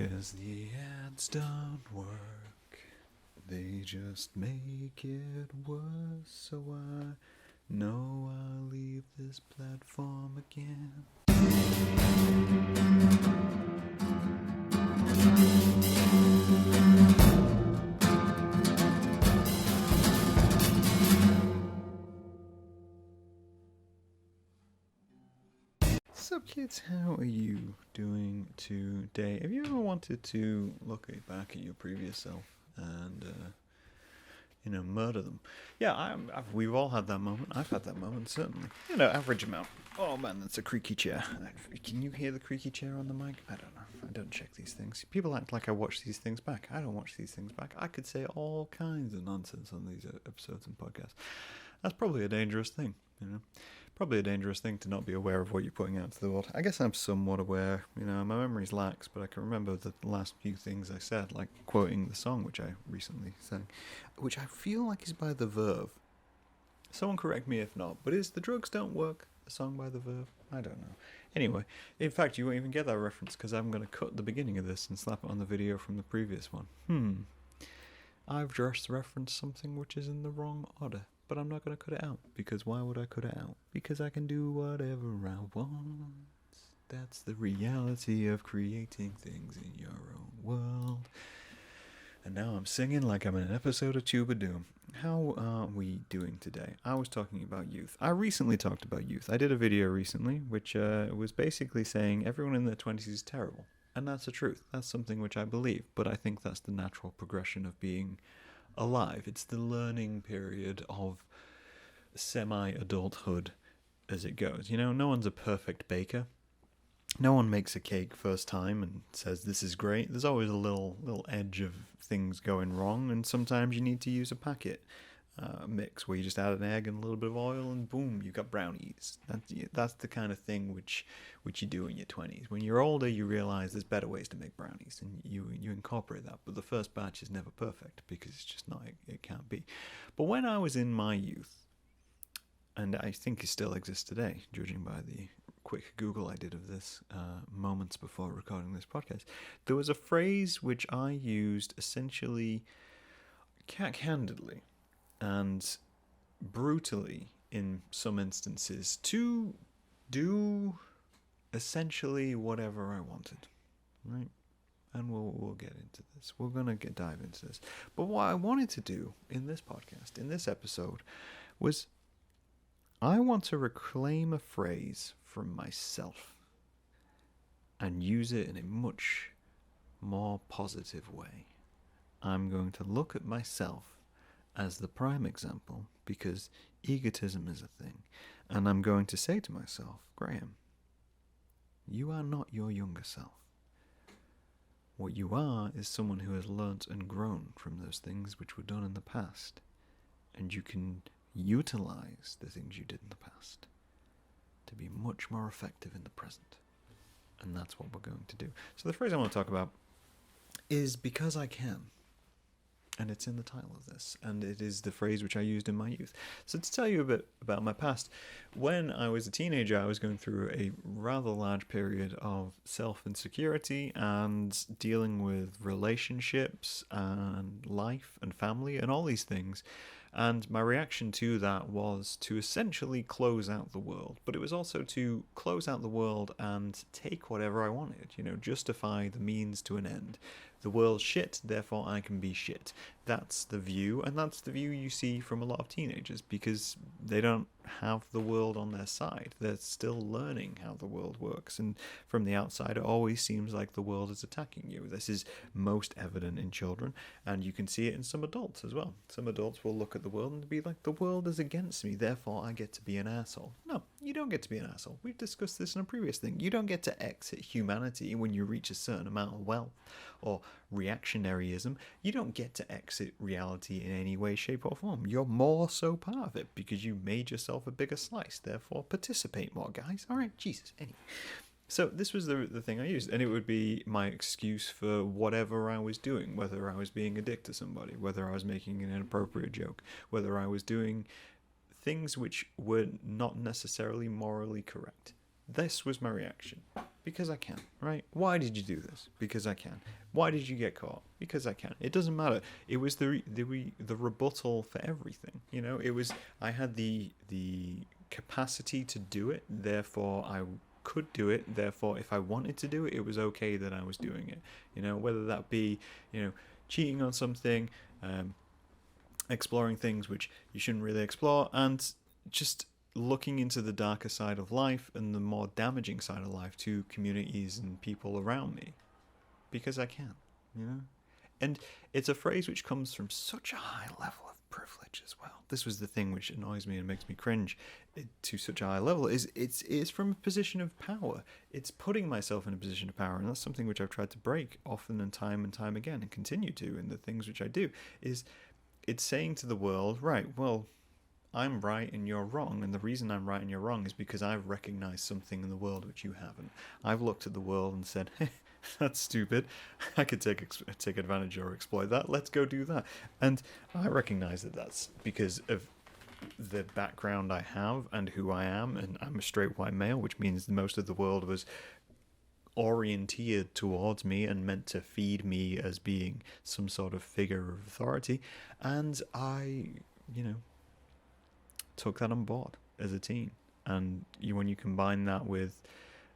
'Cause the ads don't work, they just make it worse. So I know I'll leave this platform again. Sup kids, how are you doing today? Have you ever wanted to look back at your previous self and, murder them? Yeah, we've all had that moment. I've had that moment, certainly. Average amount. Oh man, that's a creaky chair. Can you hear the creaky chair on the mic? I don't know. I don't check these things. People act like I watch these things back. I don't watch these things back. I could say all kinds of nonsense on these episodes and podcasts. That's probably a dangerous thing, Probably a dangerous thing to not be aware of what you're putting out to the world. I guess I'm somewhat aware. My memory's lax, but I can remember the last few things I said, like quoting the song which I recently sang, which I feel like is by The Verve. Someone correct me if not, but is The Drugs Don't Work a song by The Verve? I don't know. Anyway, in fact, you won't even get that reference because I'm going to cut the beginning of this and slap it on the video from the previous one. I've just referenced something which is in the wrong order. But I'm not going to cut it out, because why would I cut it out? Because I can do whatever I want. That's the reality of creating things in your own world. And now I'm singing like I'm in an episode of Tuba Doom. How are we doing today? I was talking about youth. I recently talked about youth. I did a video recently which was basically saying everyone in their 20s is terrible. And that's the truth. That's something which I believe. But I think that's the natural progression of being alive. It's the learning period of semi-adulthood as it goes. No one's a perfect baker. No one makes a cake first time and says this is great. There's always a little edge of things going wrong, and sometimes you need to use a packet mix where you just add an egg and a little bit of oil and boom, you've got brownies. That's the kind of thing which you do in your 20s. When you're older, you realize there's better ways to make brownies, and you incorporate that. But the first batch is never perfect because it's just not, it can't be. But when I was in my youth, and I think it still exists today, judging by the quick Google I did of this moments before recording this podcast, there was a phrase which I used essentially candidly and brutally in some instances to do essentially whatever I wanted, right? And we'll get into this. We're going to dive into this. But what I wanted to do in this podcast, in this episode, was I want to reclaim a phrase from myself and use it in a much more positive way. I'm going to look at myself as the prime example because egotism is a thing. And I'm going to say to myself, Graham, you are not your younger self. What you are is someone who has learnt and grown from those things which were done in the past. And you can utilize the things you did in the past to be much more effective in the present. And that's what we're going to do. So the phrase I want to talk about is because I can. And it's in the title of this. And it is the phrase which I used in my youth. So to tell you a bit about my past, when I was a teenager, I was going through a rather large period of self-insecurity and dealing with relationships and life and family and all these things. And my reaction to that was to essentially close out the world. But it was also to close out the world and take whatever I wanted, justify the means to an end. The world's shit, therefore I can be shit. That's the view, and that's the view you see from a lot of teenagers because they don't have the world on their side. They're still learning how the world works, and from the outside it always seems like the world is attacking you. This is most evident in children, and you can see it in some adults as well. Some adults will look at the world and be like, the world is against me, therefore I get to be an asshole. No, you don't get to be an asshole. We've discussed this in a previous thing. You don't get to exit humanity when you reach a certain amount of wealth or reactionaryism. You don't get to exit reality in any way, shape or form. You're more so part of it because you made yourself a bigger slice. Therefore, participate more, guys. All right, Jesus. Anyway, so this was the thing I used, and it would be my excuse for whatever I was doing, whether I was being a dick to somebody, whether I was making an inappropriate joke, whether I was doing things which were not necessarily morally correct. This was my reaction. Because I can, right? Why did you do this? Because I can. Why did you get caught? Because I can. It doesn't matter. It was the rebuttal for everything. You know, it was, I had the capacity to do it, therefore I could do it, therefore if I wanted to do it, it was okay that I was doing it. You know, whether that be, you know, cheating on something, exploring things which you shouldn't really explore, and just looking into the darker side of life and the more damaging side of life to communities and people around me. Because I can, you know? And it's a phrase which comes from such a high level of privilege as well. This was the thing which annoys me and makes me cringe to such a high level, is it's from a position of power. It's putting myself in a position of power, and that's something which I've tried to break often and time again, and continue to in the things which I do, is it's saying to the world, right, well, I'm right and you're wrong, and the reason I'm right and you're wrong is because I've recognized something in the world which you haven't. I've looked at the world and said, hey, that's stupid. I could take advantage or exploit that. Let's go do that. And I recognize that that's because of the background I have and who I am, and I'm a straight white male, which means most of the world was oriented towards me and meant to feed me as being some sort of figure of authority. And I, you know, took that on board as a teen. And when you combine that with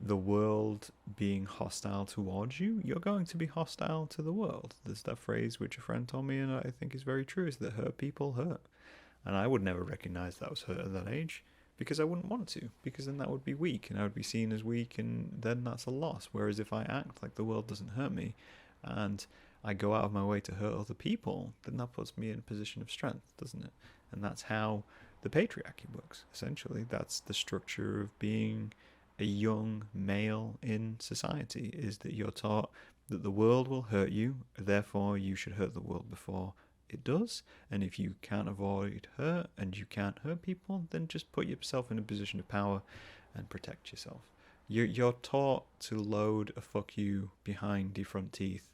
the world being hostile towards you, you're going to be hostile to the world. There's that phrase which a friend told me, and I think is very true, is that hurt people hurt. And I would never recognize that I was hurt at that age, because I wouldn't want to, because then that would be weak, and I would be seen as weak, and then that's a loss. Whereas if I act like the world doesn't hurt me, and I go out of my way to hurt other people, then that puts me in a position of strength, doesn't it? And that's how the patriarchy works, essentially. That's the structure of being a young male in society, is that you're taught that the world will hurt you, therefore you should hurt the world before it does. And if you can't avoid hurt and you can't hurt people, then just put yourself in a position of power and protect yourself. You're taught to load a fuck you behind your front teeth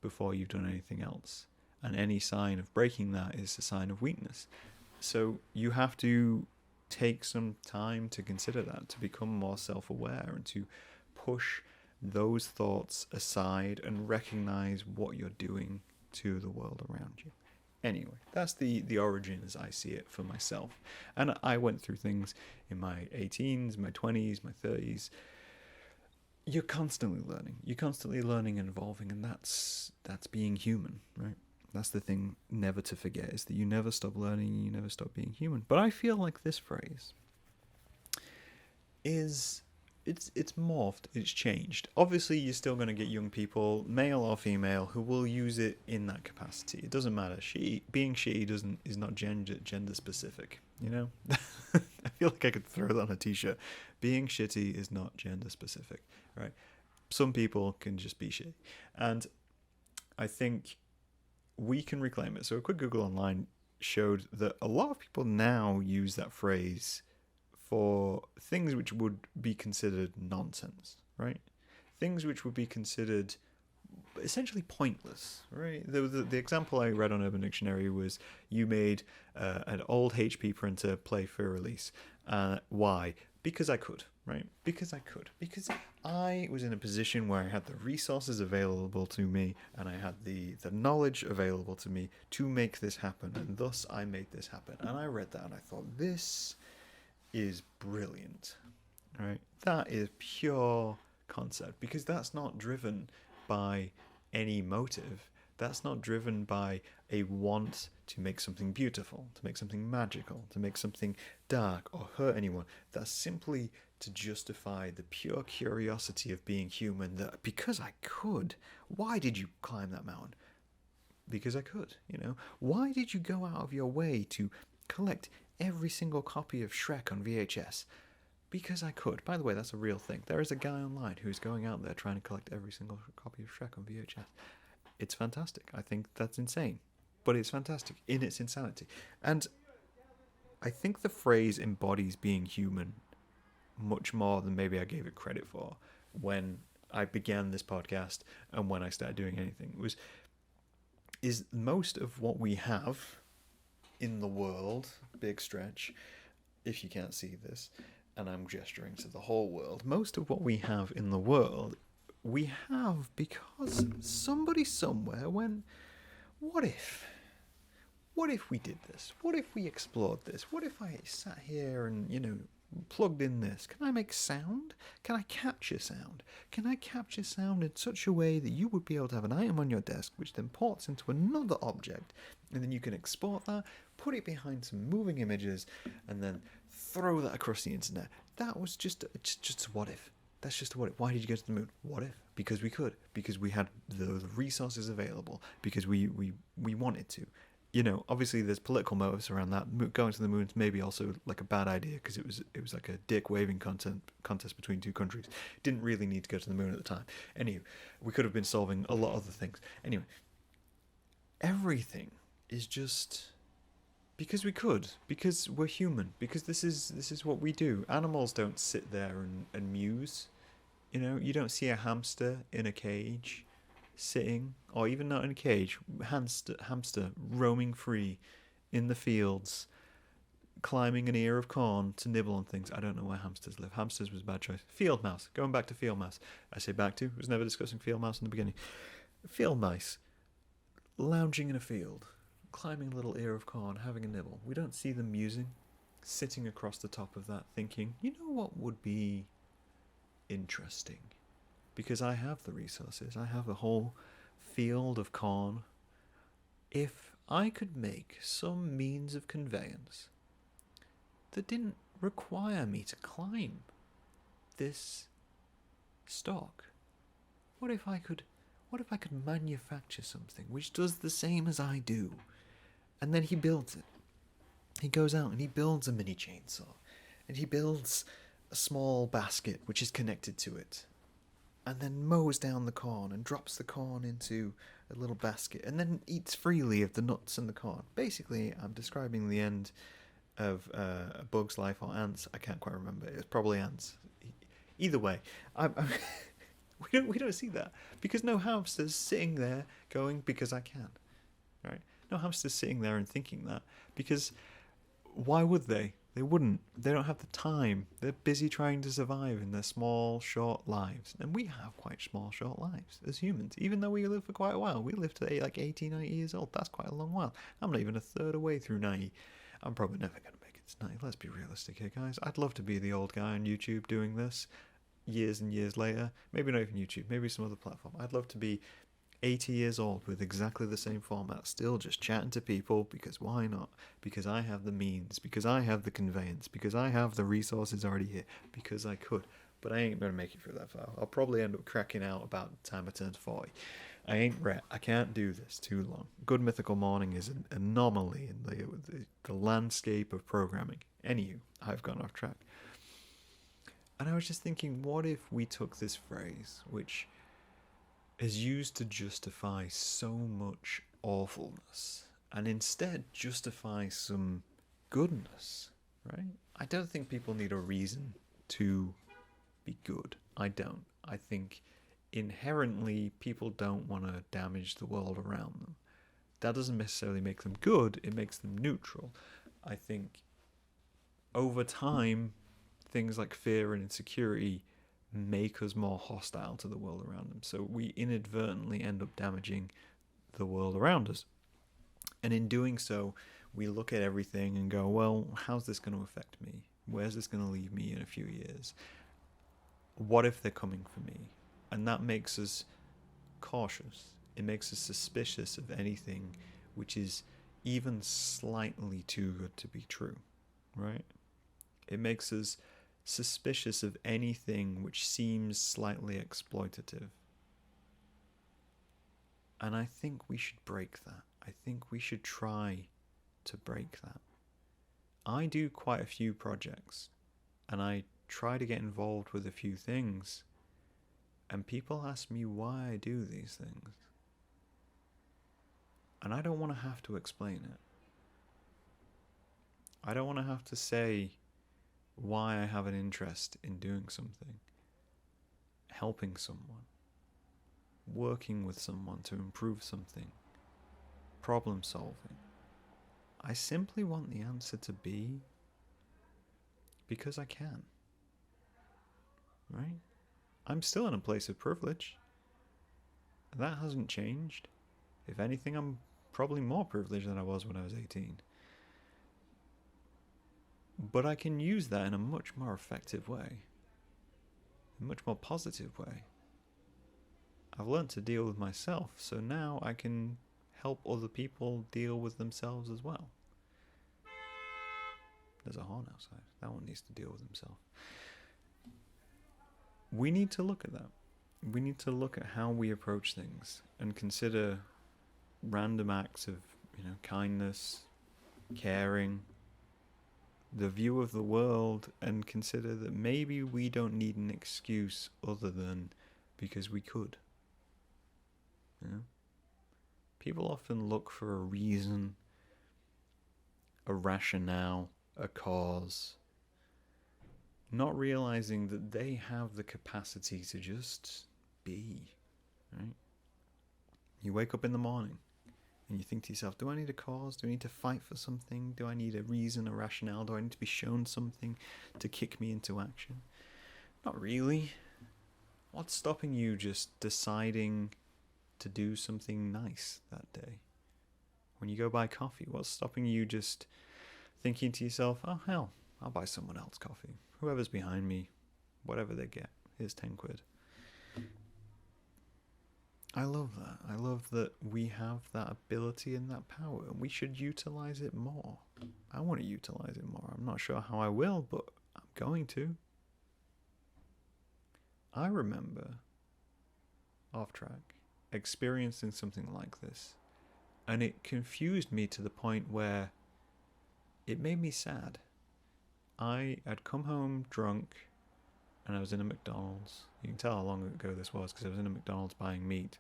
before you've done anything else. And any sign of breaking that is a sign of weakness. So you have to take some time to consider that, to become more self-aware and to push those thoughts aside and recognize what you're doing to the world around you. Anyway, that's the origin as I see it for myself. And I went through things in my 18s, my 20s, my 30s. You're constantly learning. You're constantly learning and evolving, and that's being human, right? That's the thing never to forget, is that you never stop learning, you never stop being human. But I feel like this phrase is, it's morphed, it's changed. Obviously, you're still going to get young people, male or female, who will use it in that capacity. It doesn't matter. Being she is not gender specific, you know? I feel like I could throw that on a t-shirt. Being shitty is not gender specific, right? Some people can just be shitty. And I think we can reclaim it. So a quick Google online showed that a lot of people now use that phrase for things which would be considered nonsense, right? Things which would be considered essentially pointless, right? The example I read on Urban Dictionary was, you made an old HP printer play for release. Why? Because I could, right? Because I could. Because I was in a position where I had the resources available to me, and I had the knowledge available to me to make this happen, and thus I made this happen. And I read that and I thought, this is brilliant, right? That is pure concept, because that's not driven by any motive. That's not driven by a want to make something beautiful, to make something magical, to make something dark or hurt anyone. That's simply to justify the pure curiosity of being human, that because I could. Why did you climb that mountain? Because I could, you know. Why did you go out of your way to collect every single copy of Shrek on VHS? Because I could. By the way, that's a real thing. There is a guy online who's going out there trying to collect every single copy of Shrek on VHS. It's fantastic. I think that's insane. But it's fantastic in its insanity. And I think the phrase embodies being human much more than maybe I gave it credit for when I began this podcast and when I started doing anything. Is most of what we have in the world, big stretch, if you can't see this, and I'm gesturing to the whole world, most of what we have in the world, we have because somebody somewhere went, what if? What if we did this? What if we explored this? What if I sat here and, plugged in this? Can I make sound? Can I capture sound? Can I capture sound in such a way that you would be able to have an item on your desk which then ports into another object, and then you can export that, put it behind some moving images, and then throw that across the internet? That was just a what if. That's just a what if. Why did you go to the moon? What if? Because we could. Because we had the resources available. Because we wanted to. Obviously there's political motives around that. Going to the moon is maybe also like a bad idea because it was like a dick waving contest between two countries. Didn't really need to go to the moon at the time. Anyway, we could have been solving a lot of other things. Anyway, everything is just because we could, because we're human, because this is what we do. Animals don't sit there and muse. You don't see a hamster in a cage sitting, or even not in a cage, hamster roaming free in the fields, climbing an ear of corn to nibble on things. I don't know where hamsters live. Hamsters was a bad choice. Field mouse. Going back to field mouse. I say back to. Was never discussing field mouse in the beginning. Field mice lounging in a field, climbing a little ear of corn, having a nibble. We don't see them musing, sitting across the top of that, thinking, what would be interesting? Because I have the resources. I have a whole field of corn. If I could make some means of conveyance that didn't require me to climb this stalk, what if I could manufacture something which does the same as I do? And then he builds it. He goes out and he builds a mini chainsaw, and he builds a small basket which is connected to it, and then mows down the corn and drops the corn into a little basket, and then eats freely of the nuts and the corn. Basically, I'm describing the end of A Bug's Life or Ants. I can't quite remember. It's probably Ants. Either way, we don't see that, because no hamster's sitting there going, because I can, right? No hamster's sitting there and thinking that, because why would they? They wouldn't. They don't have the time. They're busy trying to survive in their small, short lives. And we have quite small, short lives as humans. Even though we live for quite a while. We live to like 80, 90 years old. That's quite a long while. I'm not even a third away through 90. I'm probably never going to make it to 90. Let's be realistic here, guys. I'd love to be the old guy on YouTube doing this years and years later. Maybe not even YouTube. Maybe some other platform. I'd love to be 80 years old with exactly the same format, still just chatting to people, because why not? Because I have the means, because I have the conveyance, because I have the resources already here, because I could. But I ain't going to make it through that far. I'll probably end up cracking out about the time I turn 40. I ain't Rhett. I can't do this too long. Good Mythical Morning is an anomaly in the landscape of programming. Anywho, I've gone off track. And I was just thinking, what if we took this phrase, which is used to justify so much awfulness, and instead justify some goodness, right? I don't think people need a reason to be good. I don't. I think inherently people don't want to damage the world around them. That doesn't necessarily make them good, it makes them neutral. I think over time, things like fear and insecurity make us more hostile to the world around them. So we inadvertently end up damaging the world around us. And in doing so, we look at everything and go, well, how's this going to affect me? Where's this going to leave me in a few years? What if they're coming for me? And that makes us cautious. It makes us suspicious of anything which is even slightly too good to be true, right? It makes us suspicious of anything which seems slightly exploitative. And I think we should break that. I think we should try to break that. I do quite a few projects, and I try to get involved with a few things, and people ask me why I do these things. And I don't want to have to explain it. I don't want to have to say why I have an interest in doing something, helping someone, working with someone to improve something, problem solving. I simply want the answer to be because I can. right? I'm still in a place of privilege. That hasn't changed. If anything, I'm probably more privileged than I was when I was 18. But I can use that in a much more effective way, a much more positive way. I've learned to deal with myself, so now I can help other people deal with themselves as well. There's a horn outside. That one needs to deal with himself. We need to look at that. We need to look at how we approach things and consider random acts of, kindness, caring, the view of the world, and consider that maybe we don't need an excuse other than because we could. People often look for a reason, a rationale, a cause, not realizing that they have the capacity to just be, right? You wake up in the morning and you think to yourself, do I need a cause? Do I need to fight for something? Do I need a reason, a rationale? Do I need to be shown something to kick me into action? Not really. What's stopping you just deciding to do something nice that day? When you go buy coffee, what's stopping you just thinking to yourself, oh hell, I'll buy someone else coffee. Whoever's behind me, whatever they get, here's 10 quid. I love that. I love that we have that ability and that power, and we should utilize it more. I want to utilize it more. I'm not sure how I will, but I'm going to. I remember, off track, experiencing something like this, and it confused me to the point where it made me sad. I had come home drunk, and I was in a McDonald's. You can tell how long ago this was because I was in a McDonald's buying meat,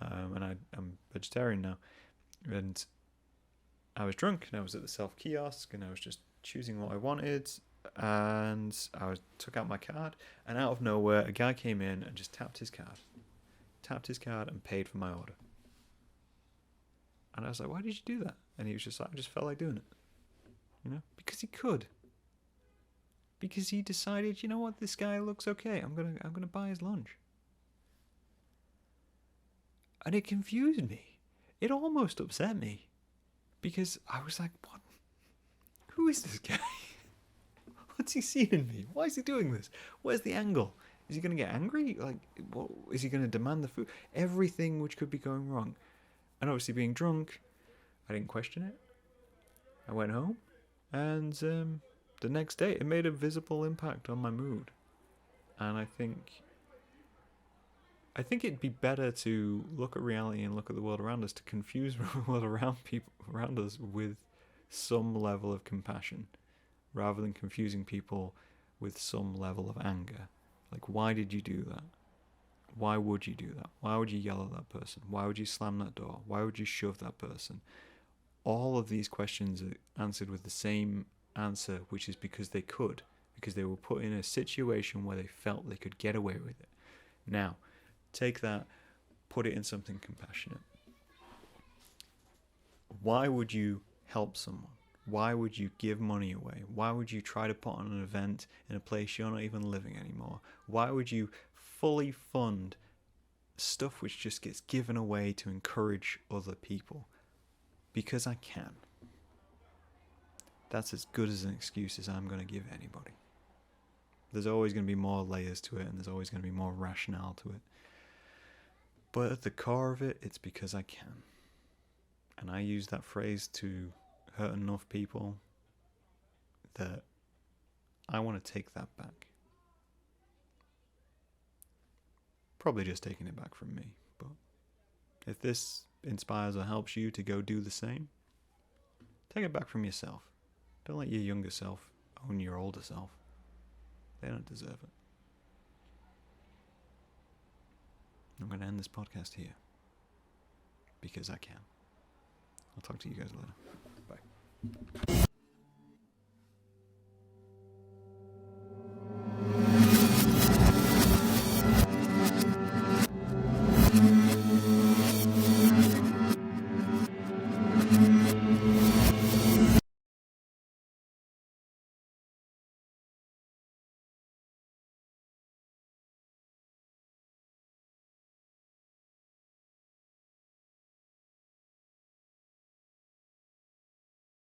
and I'm vegetarian now. And I was drunk, and I was at the self-kiosk, and I was just choosing what I wanted, and took out my card, and out of nowhere, a guy came in and just tapped his card and paid for my order. And I was like, why did you do that? And he was just like, I just felt like doing it. Because he could. Because he decided, you know what, this guy looks okay. I'm gonna buy his lunch. And it confused me. It almost upset me. Because I was like, what? Who is this guy? What's he seeing in me? Why is he doing this? Where's the angle? Is he going to get angry? Like, what, is he going to demand the food? Everything which could be going wrong. And obviously being drunk, I didn't question it. I went home. And the next day, it made a visible impact on my mood. And I think it'd be better to look at reality and look at the world around us, to confuse the world around us with some level of compassion, rather than confusing people with some level of anger. Like, why did you do that? Why would you do that? Why would you yell at that person? Why would you slam that door? Why would you shove that person? All of these questions are answered with the same answer, which is because they could, because they were put in a situation where they felt they could get away with it. Now, take that, put it in something compassionate. Why would you help someone? Why would you give money away? Why would you try to put on an event in a place you're not even living anymore? Why would you fully fund stuff which just gets given away to encourage other people? Because I can. That's as good as an excuse as I'm going to give anybody. There's always going to be more layers to it, and there's always going to be more rationale to it. But at the core of it, it's because I can. And I use that phrase to hurt enough people that I want to take that back. Probably just taking it back from me, but if this inspires or helps you to go do the same, take it back from yourself. Don't let your younger self own your older self. They don't deserve it. I'm going to end this podcast here because I can. I'll talk to you guys later. Bye.